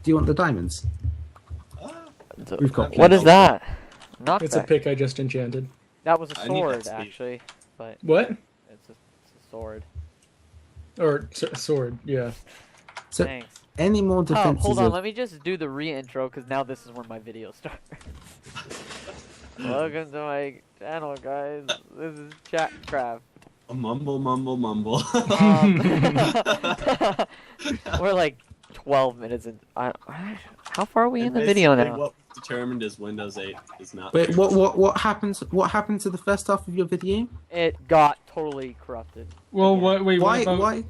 Do you want the diamonds? We've got. What is that? Knockback. It's a pick I just enchanted. That was a I need that sword, speed. actually. But What? it's a sword. Or sword, yeah. So, Thanks. any more Oh, defenses? hold on. of- Let me just do the re-intro, because now this is where my video starts. Welcome to my channel, guys. This is ChatCraft. Mumble, mumble, mumble. We're like 12 minutes in. How far are we in And the video basically now? What we've determined is Windows 8 is not. Wait, very what happened? What happened to the first half of your video? It got totally corrupted. Well, Again. what? Wait, Why? what about, Why?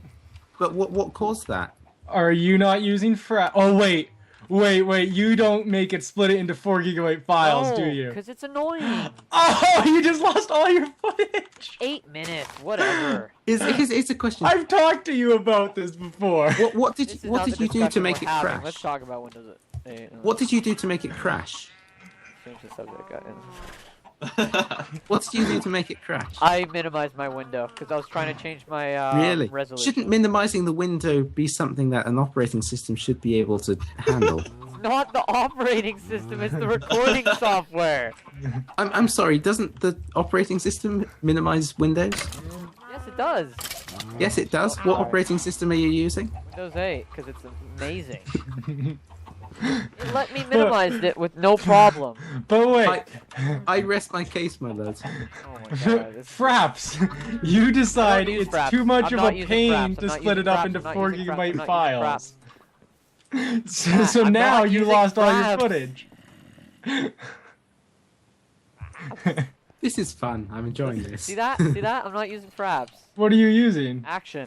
But what caused that? Are you not using Oh, wait. You don't make it split it into 4 GB files, do you? Because it's annoying. Oh, you just lost all your footage. 8 minutes, whatever. It's a question. I've talked to you about this before. What This did is not the you do to discussion make we're it having. crash? Let's talk about Windows 8. What did you do to make it crash? Change the subject. What did you do to make it crash? I minimized my window because I was trying to change my Really? resolution. Shouldn't minimizing the window be something that an operating system should be able to handle? Not the operating system, it's the recording software. I'm sorry. Doesn't the operating system minimize Windows? Yes, it does. Yes, it does. What operating system are you using? Windows 8, because it's amazing. It let me minimize it with no problem. But wait. I rest my case, my lord. Oh my god. This Fraps, you decide use it's Fraps. too much I'm of not a using pain Fraps. I'm to not split using it up Fraps. into I'm not 4 using Fraps. I'm GB not files. So Matt, I'm now not you using lost all your Fraps. footage. This is fun. I'm enjoying this. See that? See that? I'm not using Fraps. What are you using? Action.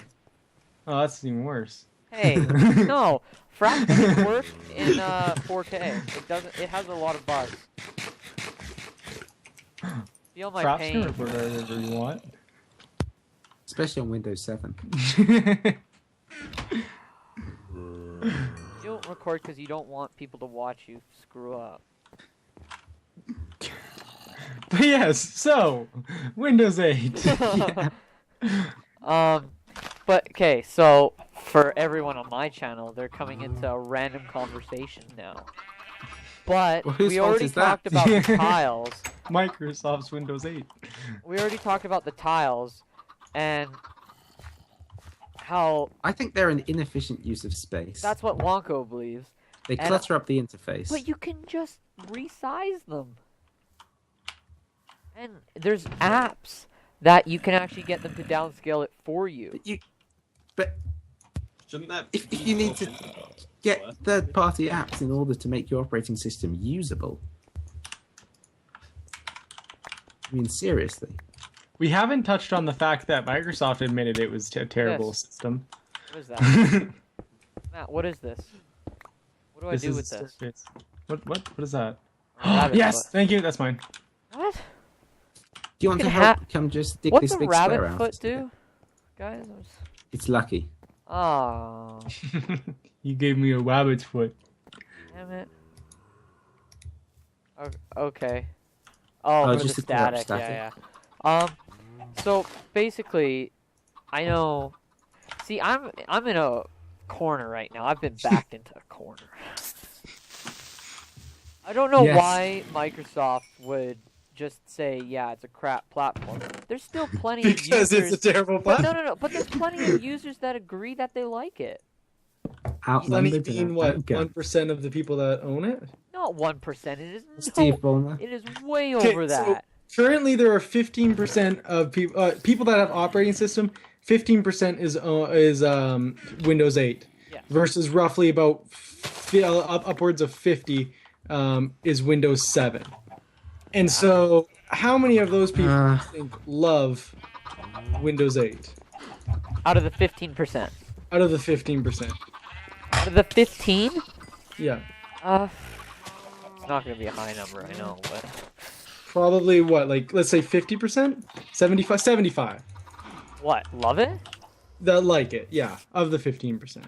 Oh, that's even worse. Hey, no. Fraps doesn't work in 4K. It doesn't. It has a lot of bugs. Feel my Fraps can pain. record whatever you want. Especially on Windows 7. You don't record because you don't want people to watch you screw up. But yes, so Windows 8. But okay, so for everyone on my channel, they're coming into a random conversation now. But Well, whose we fault already is that? talked about the tiles. Microsoft's Windows 8. We already talked about the tiles and how I think they're an inefficient use of space. that's what Wonko believes. They and- clutter up the interface. But you can just resize them. And there's apps that you can actually get them to downscale it for you. But Shouldn't that if be you need to open? get third-party apps in order to make your operating system usable. I mean, seriously. We haven't touched on the fact that Microsoft admitted it was a terrible Yes. system. What is that? Matt, what is this? What do I do with this? What is that? Rabbit Yes, foot. thank you. That's mine. What? Do you want to can help? Come just stick What's this a big square rabbit out. foot do? Guys? It's lucky. Oh, You gave me a rabbit's foot. damn it. Okay. Oh, for just the to clear up static. static. Yeah. So basically, I know. See, I'm in a corner right now. I've been backed into a corner. I don't know Yes. why Microsoft would just say, yeah, it's a crap platform. There's still plenty of Because users. it's a terrible But platform. no. But there's plenty of users that agree that they like it. Outnumbered. Plenty being and what? outgunned. 1% of the people that own it? Not 1%. It is Steve Ballmer. It is way Okay, over so- that. Currently, there are 15% of people that have operating system. 15% is Windows 8, Yeah. versus roughly about upwards of 50 is Windows 7. And so, how many of those people do you think love Windows 8 Out of the 15%. out of the 15%? Out of the 15? Yeah, It's not gonna be a high number, I know, but probably what? Like, let's say 50%, 75 what? Love it? that like it. Yeah, of the 15%.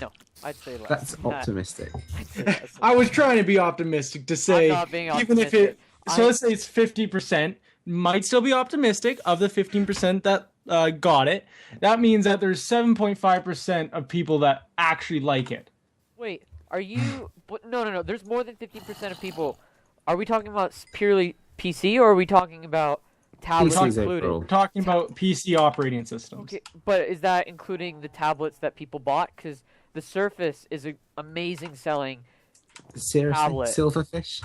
No. I'd say less. That's Nah, optimistic. I'd say less. I was trying to be optimistic to say, not being even if optimistic. let's say it's 50%, might still be optimistic of the 15% that got it. That means that there's 7.5% of people that actually like it. Wait, Are you? But no. There's more than 15% of people. Are we talking about purely PC, or are we talking about tablets PCs included? overall. We're talking about PC operating systems. Okay, but is that including the tablets that people bought? Because the Surface is an amazing selling Seriously, tablet. silverfish.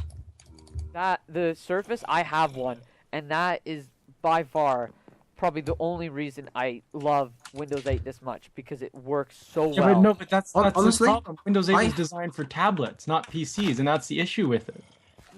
That the Surface, I have one, and that is by far probably the only reason I love Windows 8 this much, because it works so Yeah, well. but no, but that's Honestly, the problem. Windows 8 I- was designed for tablets, not PCs, and that's the issue with it.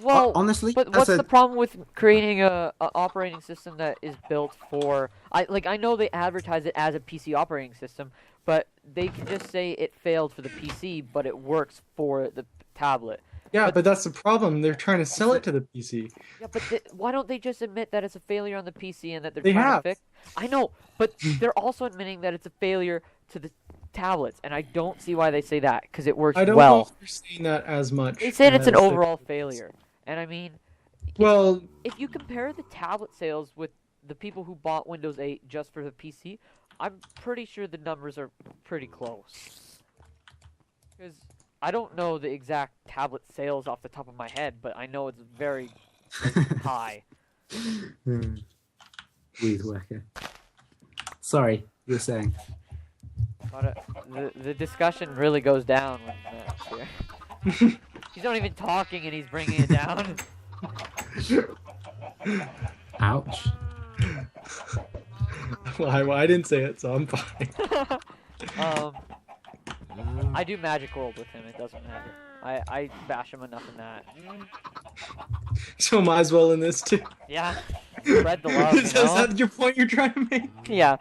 Well, honestly, but as what's a- the problem with creating a operating system that is built for? I know they advertise it as a PC operating system, but they can just say it failed for the PC, but it works for the tablet. Yeah, but that's the problem. They're trying to sell it to the PC. Yeah, but why don't they just admit that it's a failure on the PC and that they're They trying have. to fix? I know, but they're also admitting that it's a failure to the tablets, and I don't see why they say that, because it works I don't know well. if they're saying that as much. They said it's an as they- overall failure, and I mean, Well, if you compare the tablet sales with the people who bought Windows 8 just for the PC, I'm pretty sure the numbers are pretty close. Because I don't know the exact tablet sales off the top of my head, but I know it's very high. Weed worker. Sorry, you're saying. But the discussion really goes down when Matt's here. He's not even talking and he's bringing it down. Ouch. well, I didn't say it, so I'm fine. I do Magic World with him. It doesn't matter. I bash him enough in that. So might as well in this too. Yeah. Spread the love, you Is know? that your point you're trying to make? Yeah.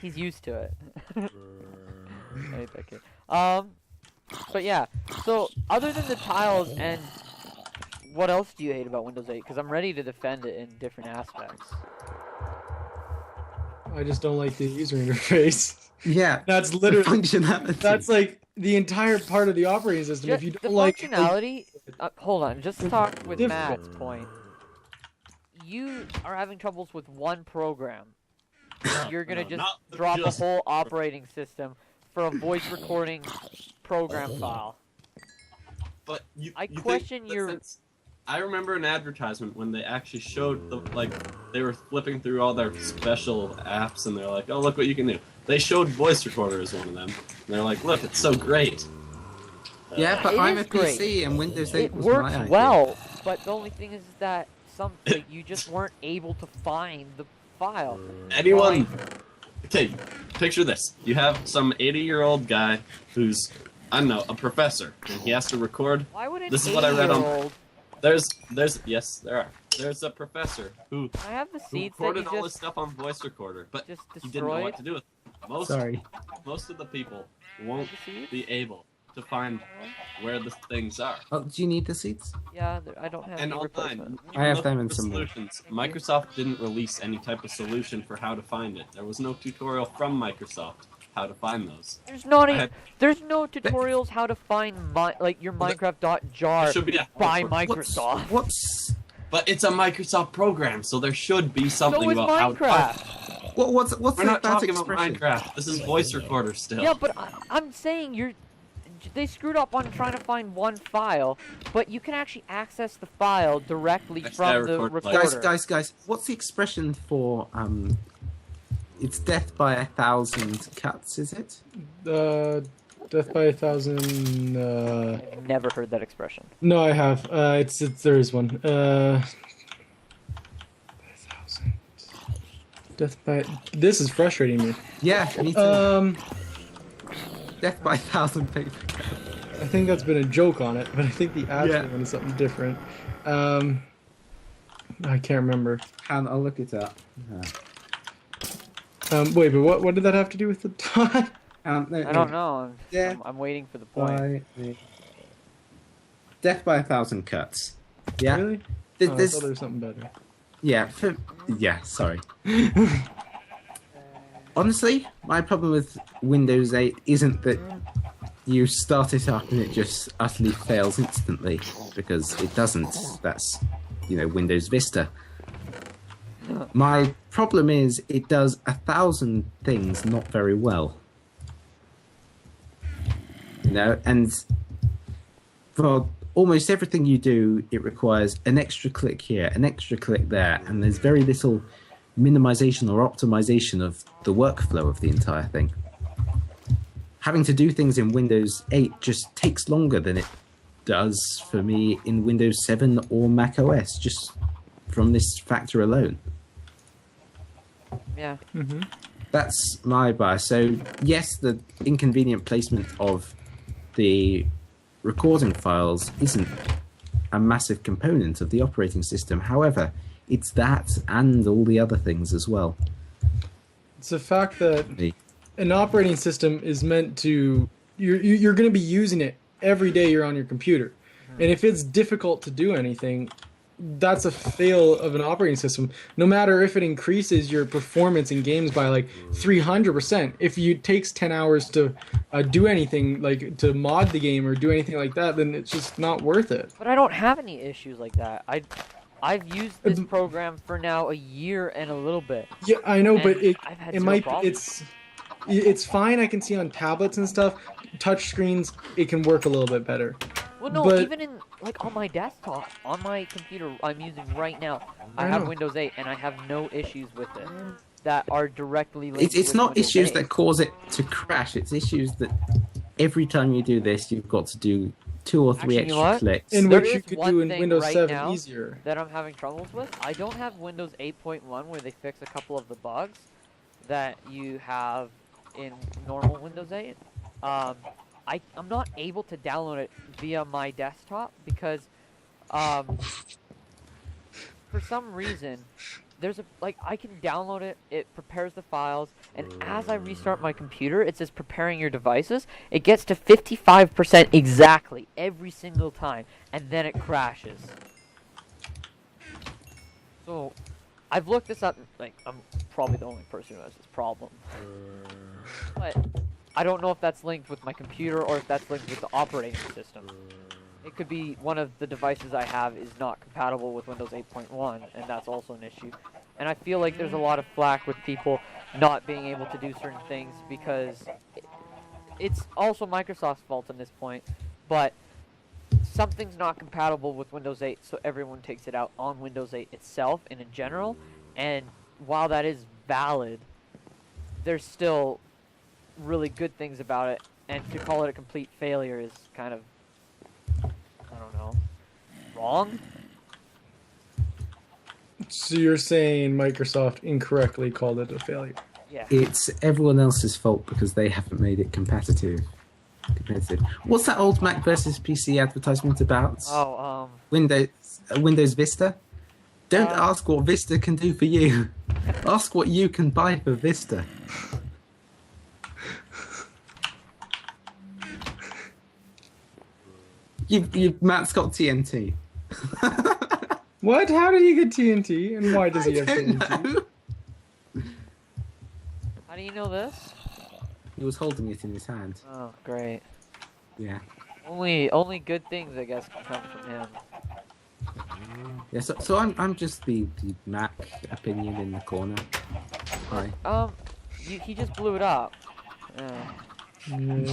He's used to it. I hate that kid. But yeah. So other than the tiles, and what else do you hate about Windows 8? Because I'm ready to defend it in different aspects. I just don't like the user interface. Yeah. That's literally Functionality. that's like the entire part of the operating system. If you the don't like functionality, hold on, just talk with difficult. Matt's point. You are having troubles with one program. You're gonna No, just not drop just- a whole operating system for a voice recording program file. But you think question that your- since- I remember an advertisement when they actually showed the they were flipping through all their special apps and they're like, oh look what you can do. They showed voice recorder as one of them. And they're like, look, it's so great. Yeah, but It I'm is a PC and Windows 8 It was works my idea. well, but the only thing is that you just weren't able to find the file. Anyone? Okay, picture this. You have some 80-year-old guy who's, I don't know, a professor, and he has to record. Why would an This is what I read on- 80-year-old? Yes, there are. There's a professor who I have the who seeds that recorded you all this just stuff on voice recorder, but just he didn't know destroyed. what to do with it. Sorry. Most of the people won't The seeds? be able to find where the things are. Oh, do you need the seats? Yeah, I don't have And any online, replacement. I have look them in for some- solutions. Microsoft didn't release any type of solution for how to find it. There was no tutorial from Microsoft how to find those. There's not I even, had- there's no tutorials how to find your Well, Minecraft.jar There should be, yeah, by of course. Microsoft. What's But it's a Microsoft program, so there should be So something is about how. Minecraft. what's We're it not about talking expression? about Minecraft. This is voice recorder still. Yeah, but I'm saying they screwed up on trying to find one file, but you can actually access the file directly Next from I the record recorder. Guys, what's the expression for it's death by 1,000 cuts, is it? Death by 1,000. Never heard that expression. No, I have. There is one. 1,000. Death by. This is frustrating me. Yeah, me too. Death by 1,000 paper cuts. I think that's been a joke on it, but I think the actual Yeah. one is something different. I can't remember. I'll look it up. Wait, but what did that have to do with the time? I don't know. Yeah. I'm waiting for the point. Death by 1,000 cuts. Yeah. Really? Th- Oh, I this- thought there was something better. yeah, sorry. Honestly, my problem with Windows 8 isn't that you start it up and it just utterly fails instantly, because it doesn't. That's, Windows Vista. My problem is it does 1,000 things not very well. You know, and for almost everything you do, it requires an extra click here, an extra click there, and there's very little minimization or optimization of the workflow of the entire thing. Having to do things in Windows 8 just takes longer than it does for me in Windows 7 or Mac OS, just from this factor alone. Yeah. Mm-hmm. That's my bias. So, yes, the inconvenient placement of the recording files isn't a massive component of the operating system. However, it's that and all the other things as well. It's the fact that an operating system is meant to... You're going to be using it every day you're on your computer. And if it's difficult to do anything, that's a fail of an operating system. No matter if it increases your performance in games by like 300%, if it takes 10 hours to do anything, like to mod the game or do anything like that, then it's just not worth it. But I don't have any issues like that. I've used this program for now a year and a little bit. Yeah, I know, but I've had it zero might problems. it's fine. I can see on tablets and stuff, touch screens, it can work a little bit better. Well, no, but- even in like on my desktop, on my computer I'm using right now, I have Windows 8 and I have no issues with it that are directly linked. It's with not Windows issues 8. that cause it to crash. It's issues that every time you do this, you've got to do 2 or 3 Actually, you know extra what? clicks. In There which you is could one do in thing Windows right 7 now easier. that I'm having troubles with. I don't have Windows 8.1 where they fix a couple of the bugs that you have in normal Windows 8. I'm not able to download it via my desktop because for some reason there's I can download it, it prepares the files, and as I restart my computer it says preparing your devices. It gets to 55% exactly every single time, and then it crashes. So I've looked this up, like I'm probably the only person who has this problem. But I don't know if that's linked with my computer or if that's linked with the operating system. It could be one of the devices I have is not compatible with Windows 8.1, and that's also an issue. And I feel like there's a lot of flack with people not being able to do certain things because it's also Microsoft's fault at this point, but something's not compatible with Windows 8, so everyone takes it out on Windows 8 itself and in general. And while that is valid, there's still really good things about it, and to call it a complete failure is kind of, I don't know, wrong? So you're saying Microsoft incorrectly called it a failure? Yeah. It's everyone else's fault because they haven't made it competitive. What's that old Mac versus PC advertisement about? Oh, Windows Vista? Don't ask what Vista can do for you. Ask what you can buy for Vista. Matt's got TNT. What? How did he get TNT? And why does he have TNT? know. how do you know this? He was holding it in his hand. Oh, great. Yeah. Only good things, I guess, can come from him. Yeah. So I'm just the Mac opinion in the corner. Hi. He just blew it up. Boom.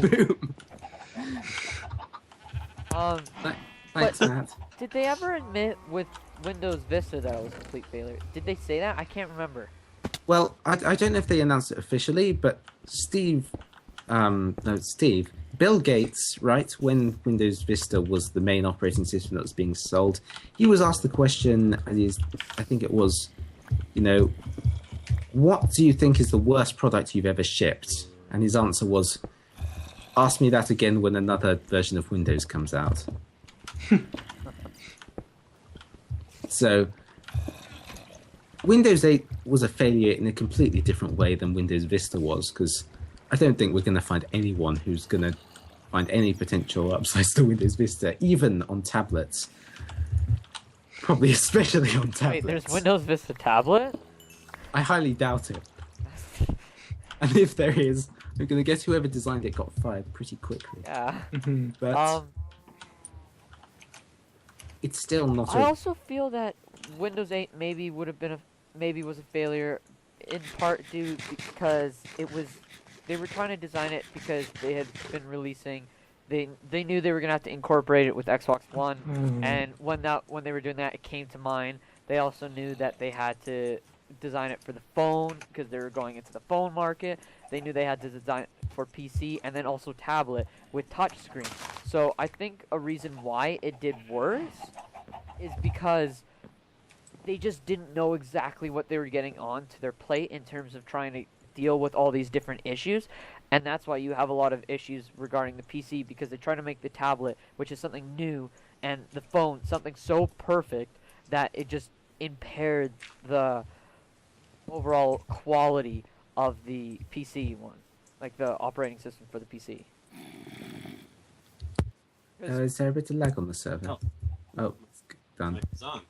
Thanks, but- Matt. Did they ever admit with Windows Vista that it was a complete failure? Did they say that? I can't remember. Well, I don't know if they announced it officially, but Bill Gates, right, when Windows Vista was the main operating system that was being sold, he was asked the question, I think it was, what do you think is the worst product you've ever shipped? And his answer was, ask me that again when another version of Windows comes out. So, Windows 8 was a failure in a completely different way than Windows Vista was, because I don't think we're going to find anyone who's going to find any potential upsides to Windows Vista, even on tablets. Probably especially on tablets. Wait, there's Windows Vista tablet? I highly doubt it. And if there is, I'm going to guess whoever designed it got fired pretty quickly. Yeah. But it's still not I also feel that Windows 8 maybe would have been was a failure in part due because they were trying to design it because they had been releasing They knew they were gonna have to incorporate it with Xbox One, Mm. and when they were doing that, it came to mind. They also knew that they had to design it for the phone because they were going into the phone market. They knew they had to design it for PC and then also tablet with touchscreen. So I think a reason why it did worse is because they just didn't know exactly what they were getting onto their plate in terms of trying to deal with all these different issues. And that's why you have a lot of issues regarding the PC, because they try to make the tablet, which is something new, and the phone something so perfect that it just impaired the overall quality of the PC one, like the operating system for the PC. Is there a bit of lag on the server? No. Oh, it's done. Mic is on.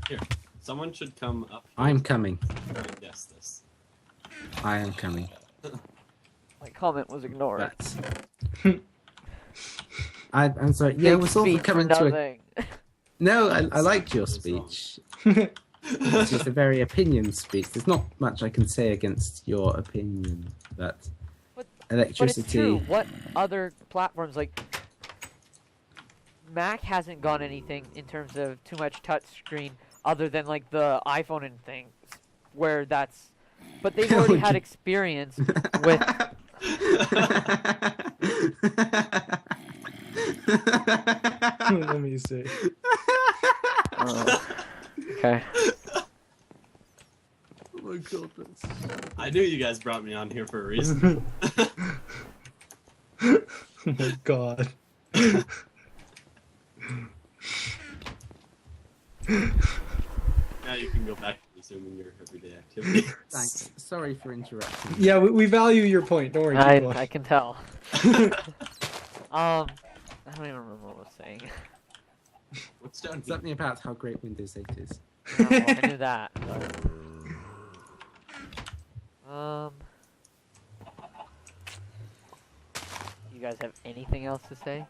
Here, someone should come up. Here I'm coming. and guess this. I am coming. My comment was ignored. That's... I'm sorry. Yeah, Big we're sort of speech for coming to a... nothing. No, I liked your It's wrong. speech. It's just a very opinion speech. There's not much I can say against your opinion, but But electricity. But it's true. What other platforms, like Mac hasn't gone anything in terms of too much touchscreen other than like the iPhone and things, where that's. But they've already had experience with. Let me see. Okay. Oh my goodness. I knew you guys brought me on here for a reason. Oh my god. Now you can go back to resuming your everyday activities. Thanks. Sorry for interrupting. Yeah, we value your point. Don't worry. keep going. I can tell. I don't even remember what I was saying. What's down here? Something about how great Windows 8 is. No, I knew that. But, you guys have anything else to say?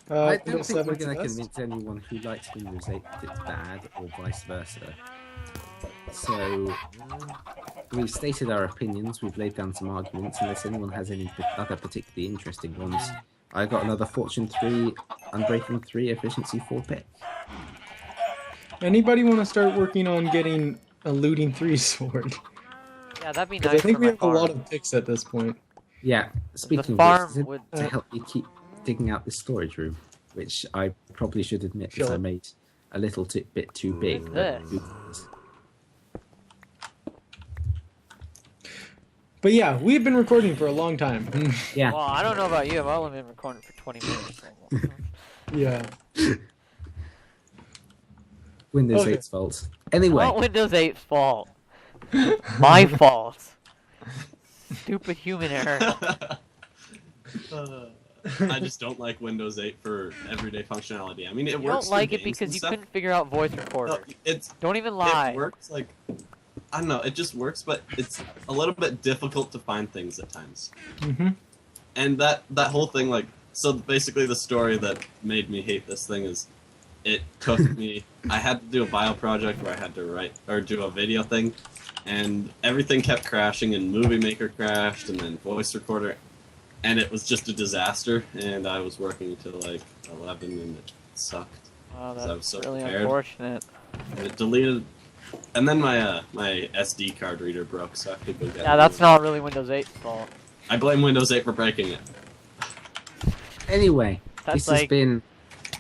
I don't Windows think we're 7's going to best. convince anyone who likes Windows 8 that it's bad or vice versa. So, we've stated our opinions, we've laid down some arguments, unless anyone has any other particularly interesting ones. I got another Fortune 3, Unbreaking 3, Efficiency 4 pick. Anybody want to start working on getting a looting 3 sword? Yeah, that'd be 'Cause nice I think for we my have farm. a lot of picks at this point. Yeah, speaking farm of which, would- to help you keep digging out this storage room, which I probably should admit that I Sure. made a little bit too big. What's but- this? But yeah, we've been recording for a long time. Yeah, Well, I don't know about you. I've only been recording for 20 minutes. Yeah. Windows Okay. 8's fault. Anyway, Not Windows 8's fault. My fault. Stupid human error. I just don't like Windows 8 for everyday functionality. I mean, it You works. don't like for it games because and you stuff. couldn't figure out voice No, recorder. it's Don't even lie. it works like I don't know. It just works, but it's a little bit difficult to find things at times. Mm-hmm. And that whole thing, like, so basically the story that made me hate this thing is, it took me. I had to do a bio project where I had to write or do a video thing, and everything kept crashing, and Movie Maker crashed, and then voice recorder, and it was just a disaster. And I was working until like 11, and it sucked. Oh, So I was that's so really prepared. unfortunate. And it deleted, and then my my SD card reader broke, so I had to go get. Yeah, that's not really Windows 8's fault. I blame Windows 8 for breaking it. anyway, That's this has like been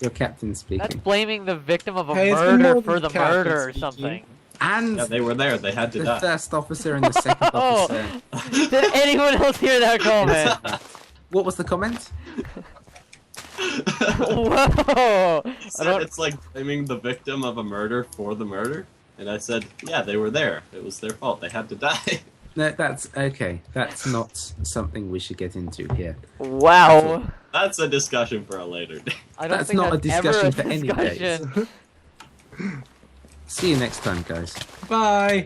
your captain that's speaking. blaming the victim of a Hey, it's been murder more for than the captain murder or speaking. something. And Yeah, they were there. They had to the die. first officer and the second Oh. officer. Did anyone else hear that comment? What was the comment? Whoa! He I said don't. it's like blaming the victim of a murder for the murder, and I said, yeah, they were there. It was their fault. They had to die. No, that's okay. That's not something we should get into here. Wow. That's a discussion for a later day. I don't That's think not a that's ever discussion a for any days. discussion. See you next time, guys. Bye.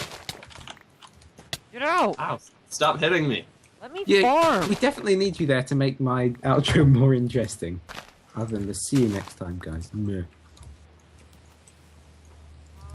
Get out! Ow! Stop hitting me. Let me Yeah, farm. we definitely need you there to make my outro more interesting. Other than the see you next time, guys. Meh.